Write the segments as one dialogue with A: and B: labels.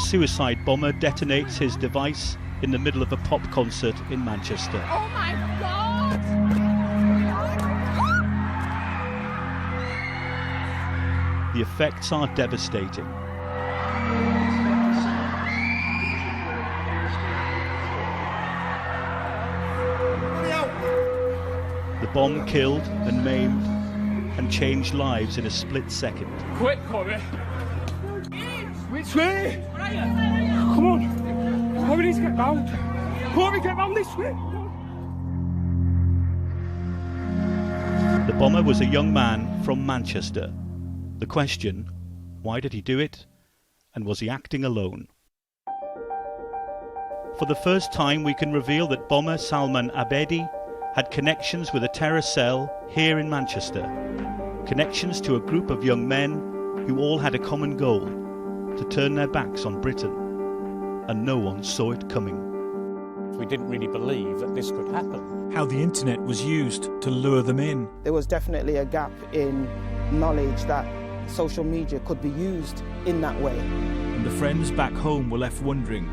A: A suicide bomber detonates his device in the middle of a pop concert in Manchester.
B: Oh my God!
A: The effects are devastating. The bomb killed and maimed and changed lives in a split second.
C: Quick, Corey! Which way? Come on! Corey needs to get round. Corey, get round this way!
A: The bomber was a young man from Manchester. The question, why did he do it? And was he acting alone? For the first time, we can reveal that bomber Salman Abedi had connections with a terror cell here in Manchester. Connections to a group of young men who all had a common goal: to turn their backs on Britain. And no one saw it coming.
D: We didn't really believe that this could happen.
E: How the internet was used to lure them in.
F: There was definitely a gap in knowledge that social media could be used in that way.
E: And the friends back home were left wondering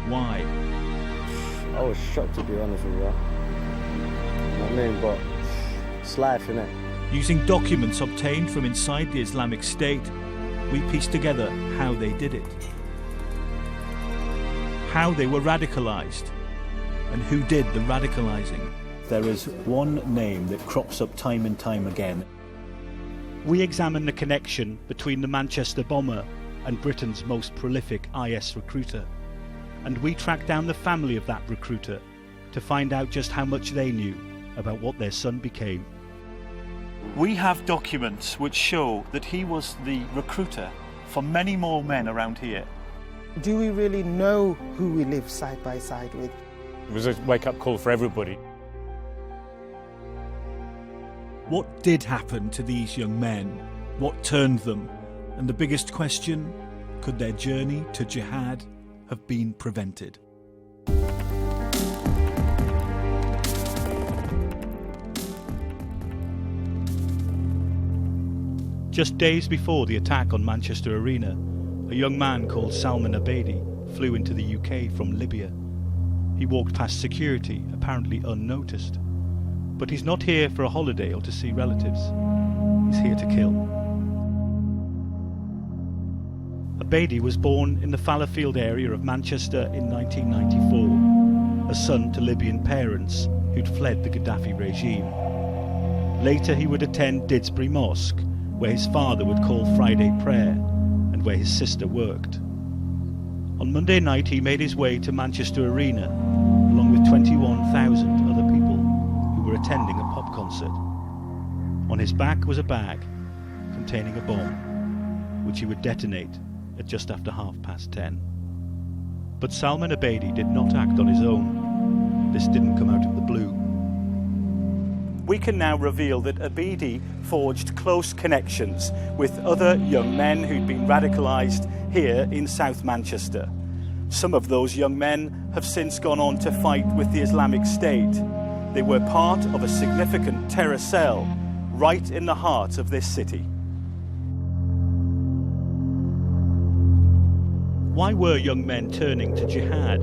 E: why.
G: I was shocked, to be honest with you. You know what I mean? But it's life, innit?
E: Using documents obtained from inside the Islamic State, we pieced together how they did it. How they were radicalized, and who did the radicalizing.
H: There is one name that crops up time and time again.
A: We examine the connection between the Manchester bomber and Britain's most prolific IS recruiter. And we track down the family of that recruiter to find out just how much they knew about what their son became. We have documents which show that he was the recruiter for many more men around here.
F: Do we really know who we live side by side with?
D: It was a wake-up call for everybody.
E: What did happen to these young men? What turned them? And the biggest question, could their journey to jihad have been prevented?
A: Just days before the attack on Manchester Arena, a young man called Salman Abedi flew into the UK from Libya. He walked past security, apparently unnoticed. But he's not here for a holiday or to see relatives. He's here to kill. Abedi was born in the Fallowfield area of Manchester in 1994, a son to Libyan parents who'd fled the Gaddafi regime. Later he would attend Didsbury Mosque, where his father would call Friday prayer and where his sister worked. On Monday night he made his way to Manchester Arena along with 21,000 other people who were attending a pop concert. On his back was a bag containing a bomb, which he would detonate at just after 10:30. But Salman Abedi did not act on his own. This didn't come out of the blue. We can now reveal that Abedi forged close connections with other young men who'd been radicalised here in South Manchester. Some of those young men have since gone on to fight with the Islamic State. They were part of a significant terror cell right in the heart of this city. Why were young men turning to jihad?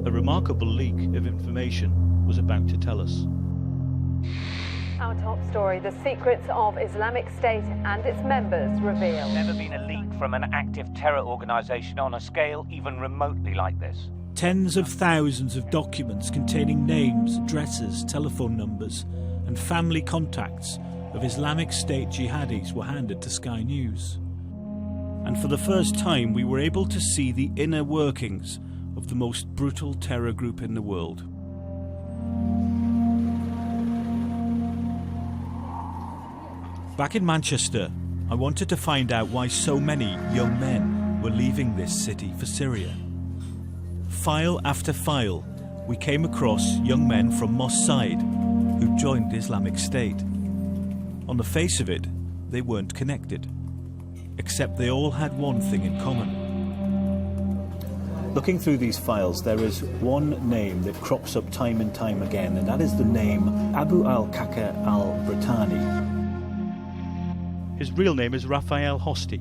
A: A remarkable leak of information was about to tell us.
I: Our top story, the secrets of Islamic State and its members revealed.
J: Never been a leak from an active terror organisation on a scale even remotely like this.
E: Tens of thousands of documents containing names, addresses, telephone numbers and family contacts of Islamic State jihadis were handed to Sky News. And for the first time we were able to see the inner workings of the most brutal terror group in the world. Back in Manchester, I wanted to find out why so many young men were leaving this city for Syria. File after file, we came across young men from Mossad who joined the Islamic State. On the face of it, they weren't connected, except they all had one thing in common.
H: Looking through these files, there is one name that crops up time and time again, and that is the name Abu al-Kaka al-Britani.
A: His real name is Raphael Hosti,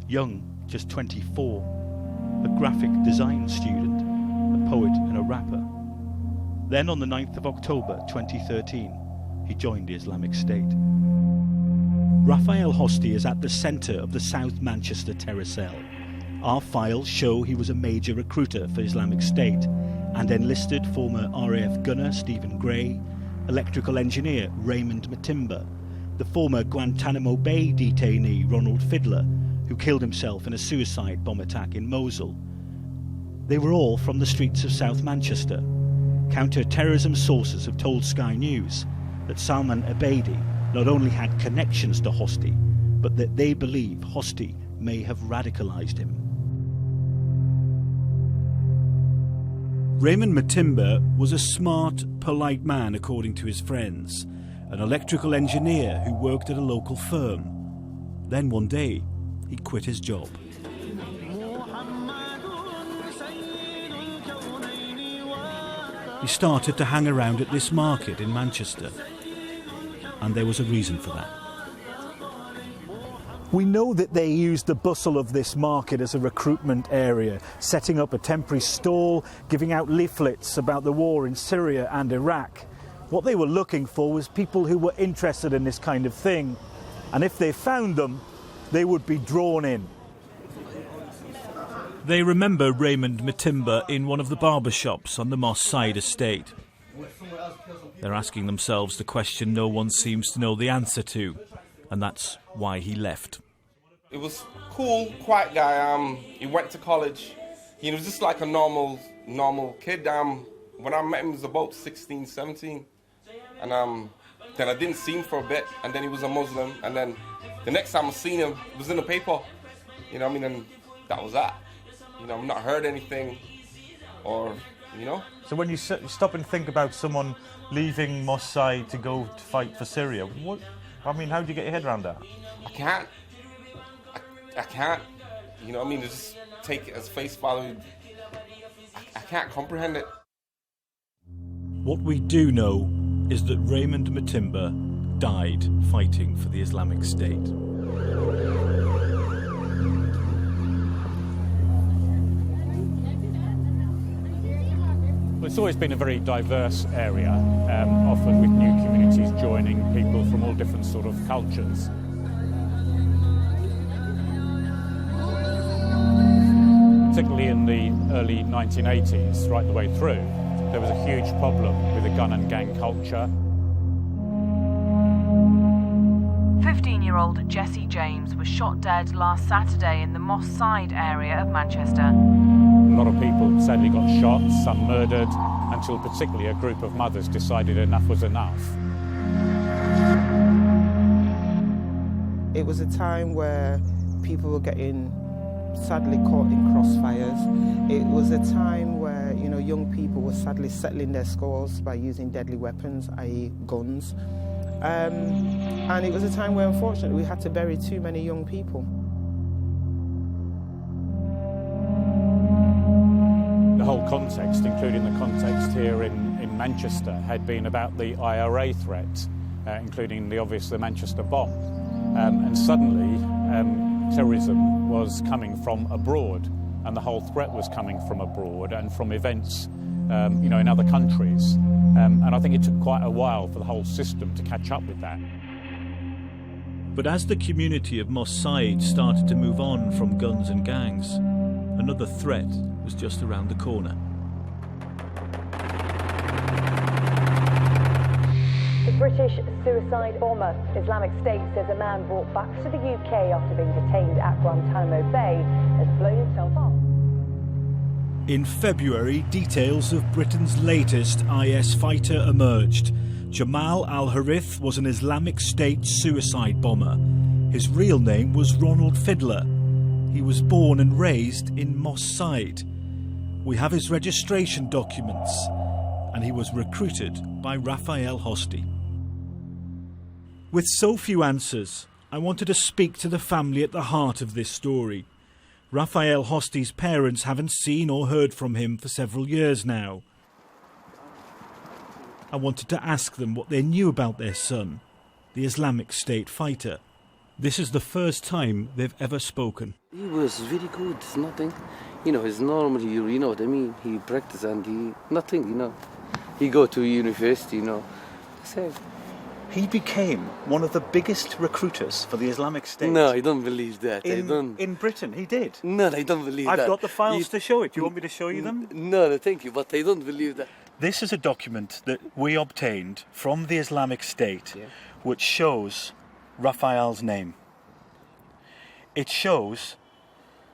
A: young, just 24. a graphic design student, a poet and a rapper. Then on the 9th of October 2013, he joined the Islamic State. Raphael Hosty is at the centre of the South Manchester terror cell. Our files show he was a major recruiter for Islamic State and enlisted former RAF gunner Stephen Gray, electrical engineer Raymond Matimba, the former Guantanamo Bay detainee Ronald Fiddler, who killed himself in a suicide bomb attack in Mosul. They were all from the streets of South Manchester. Counter-terrorism sources have told Sky News that Salman Abedi not only had connections to Hosty, but that they believe Hosty may have radicalised him.
E: Raymond Matimba was a smart, polite man, according to his friends, an electrical engineer who worked at a local firm. Then one day, he quit his job. He started to hang around at this market in Manchester, and there was a reason for that.
H: We know that they used the bustle of this market as a recruitment area, setting up a temporary stall, giving out leaflets about the war in Syria and Iraq. What they were looking for was people who were interested in this kind of thing, and if they found them, they would be drawn in.
E: They remember Raymond Matimba in one of the barber shops on the Moss Side estate. They're asking themselves the question no one seems to know the answer to, and that's why he left.
B: It was cool, quiet guy. He went to college. He was just like a normal kid. When I met him, he was about 16, 17. And then I didn't see him for a bit, and then he was a Muslim. And then the next time I seen him, it was in the paper. You know what I mean? And that was that. You know, I've not heard anything, or, you know.
K: So when you stop and think about someone leaving Moss Side to go to fight for Syria, how do you get your head around that?
B: I can't. You know what I mean? To just take it as face value. I can't comprehend it.
E: What we do know is that Raymond Matimba died fighting for the Islamic State.
D: Well, it's always been a very diverse area, often with new communities joining, people from all different sort of cultures. Particularly in the early 1980s, right the way through, there was a huge problem with the gun and gang culture.
L: 15-year-old Jesse James was shot dead last Saturday in the Moss Side area of Manchester.
D: A lot of people sadly got shot, some murdered, until particularly a group of mothers decided enough was enough.
F: It was a time where people were getting sadly caught in crossfires. It was a time where, you know, young people were sadly settling their scores by using deadly weapons, i.e. guns. And it was a time where, unfortunately, we had to bury too many young people.
D: The whole context, including the context here in Manchester, had been about the IRA threat, including the Manchester bomb. And suddenly, terrorism was coming from abroad, and the whole threat was coming from abroad and from events, in other countries. And I think it took quite a while for the whole system to catch up with that.
E: But as the community of Moss Side started to move on from guns and gangs, another threat was just around the corner.
I: The British suicide bomber Islamic State says a man brought back to the UK after being detained at Guantanamo Bay has blown himself up.
E: In February, details of Britain's latest IS fighter emerged. Jamal al-Harith was an Islamic State suicide bomber. His real name was Ronald Fiddler. He was born and raised in Moss Side. We have his registration documents, and he was recruited by Raphael Hosty. With so few answers, I wanted to speak to the family at the heart of this story. Raphael Hosty's parents haven't seen or heard from him for several years now. I wanted to ask them what they knew about their son, the Islamic State fighter. This is the first time they've ever spoken.
G: He was very good, nothing. he's normally, you know what I mean? He practice and he, nothing, He go to university, That's it.
H: He became one of the biggest recruiters for the Islamic State.
G: No, I don't believe that.
H: In Britain, he did.
G: No, I don't believe that.
H: I've got the files to show it. Do you want me to show you them?
G: No, thank you, but I don't believe that.
H: This is a document that we obtained from the Islamic State, which shows Raphael's name. It shows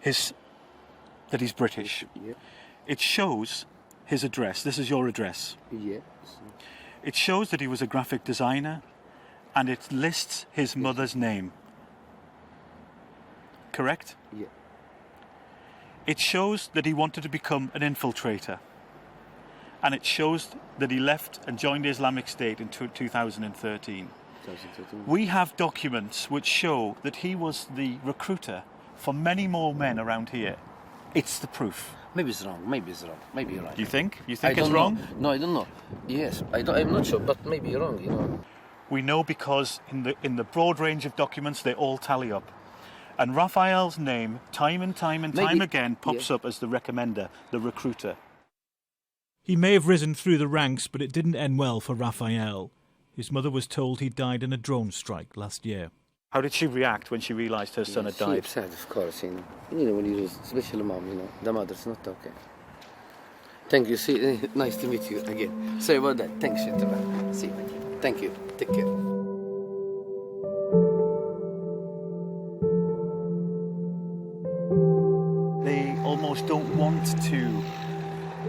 H: that he's British.
G: Yeah.
H: It shows his address. This is your address.
G: Yes.
H: It shows that he was a graphic designer, and it lists his mother's name. Correct?
G: Yeah.
H: It shows that he wanted to become an infiltrator. And it shows that he left and joined the Islamic State in 2013. We have documents which show that he was the recruiter for many more men around here. It's the proof.
G: Maybe it's wrong. Maybe you're right.
H: You think? You think it's wrong?
G: No, I don't know. Yes, I'm not sure, but maybe you're wrong,
H: We know because in the broad range of documents, they all tally up. And Raphael's name, time and time again, pops up as the recommender, the recruiter.
E: He may have risen through the ranks, but it didn't end well for Raphael. His mother was told he died in a drone strike last year.
H: How did she react when she realised her son had died?
G: She upset, of course, when you lose, especially mom, the mother's not okay. Thank you, see, nice to meet you again. Sorry about that, thanks, gentlemen. See you. Thank you, take care.
H: They almost don't want to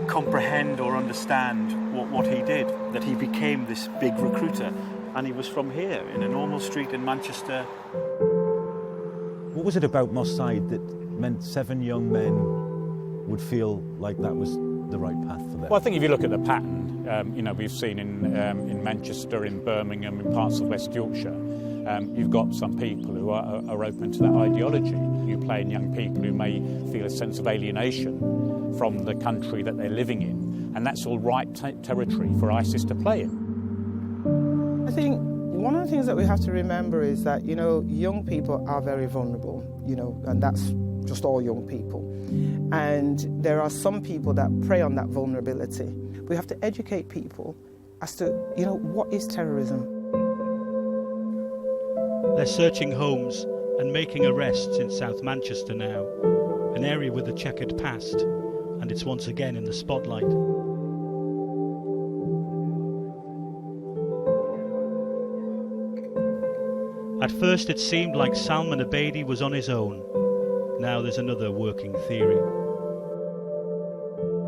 H: comprehend or understand what he did, that he became this big recruiter. And he was from here, in a normal street in Manchester.
E: What was it about Moss Side that meant 7 young men would feel like that was the right path for them?
D: Well, I think if you look at the pattern, we've seen in Manchester, in Birmingham, in parts of West Yorkshire, you've got some people who are open to that ideology. You play in young people who may feel a sense of alienation from the country that they're living in, and that's all right territory for ISIS to play in.
F: I think one of the things that we have to remember is that, young people are very vulnerable, and that's just all young people. And there are some people that prey on that vulnerability. We have to educate people as to, what is terrorism?
A: They're searching homes and making arrests in South Manchester now, an area with a checkered past, and it's once again in the spotlight. At first it seemed like Salman Abedi was on his own. Now there's another working theory.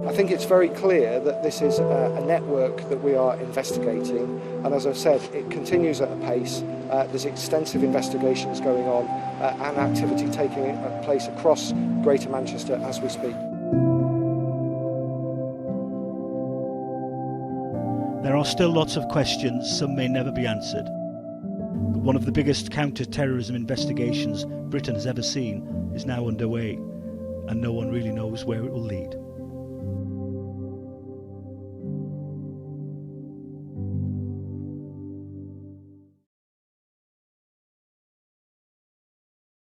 M: I think it's very clear that this is a network that we are investigating, and as I've said, it continues at a pace. There's extensive investigations going on and activity taking place across Greater Manchester as we speak.
A: There are still lots of questions, some may never be answered. But one of the biggest counter-terrorism investigations Britain has ever seen is now underway, and no one really knows where it will lead.